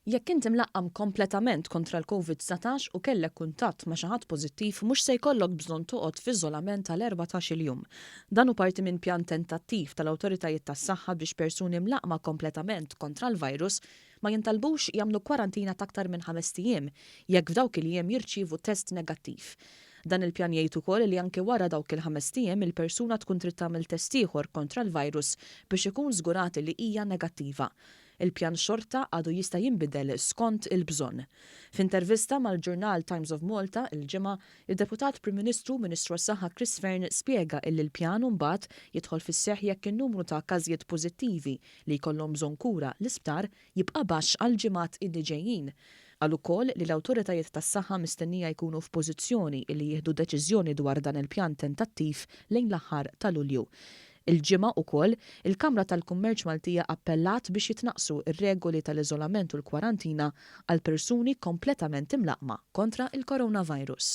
Jekk inti mlaqqam kompletament kontra l-COVID-19 u kellek kuntatt ma' xi ħadd pożittiv mhux se jkollok bżonn toqgħod f'iżolament tal-14-il jum. Dan hu parti minn pjan tentattiv tal-awtoritajiet tas-saħħa biex persuni mlaqqma kompletament kontra l-virus ma jintalbux jagħmlu kwarantina ta' aktar minn 5 ijiem jekk f'dawk il-jiem jirċievu test negattiv. Dan il-pjan jgħid ukoll li anke wara dawk il-5 ijiem il-persuna tkun trid tagħmel test ieħor kontra l-virus biex ikun żgurati li hija negattiva. Il-pjan xorta għadu jista' jinbidel skont il-bżonn. F'intervista mal-ġurnal Times of Malta il-ġimgħa, il-Deputat Prim Ministru Ministru għas-Saħħa Chris Fearn spjega illi l-pjan mbagħad jidħol fis-seħħ jekk in-numru ta' każijiet pożittivi li jkollhom bżonn kura l-isptar jibqa' baxx għal ġimgħat illi ġejjin. Qal ukoll li l-awtoritajiet tas-saħħa mistennija jkunu f'pożizzjoni li jieħdu deċiżjoni dwar dan il-pjan tentattiv lejn l-aħħar ta' Lulju. Il-ġimgħa wkoll il-Kamra tal-Kummerċ Maltija appellat biex jitnaqsu ir-regoli tal-iżolament u l-kwarantina għal persuni kompletament imlaqqma kontra il-coronavirus.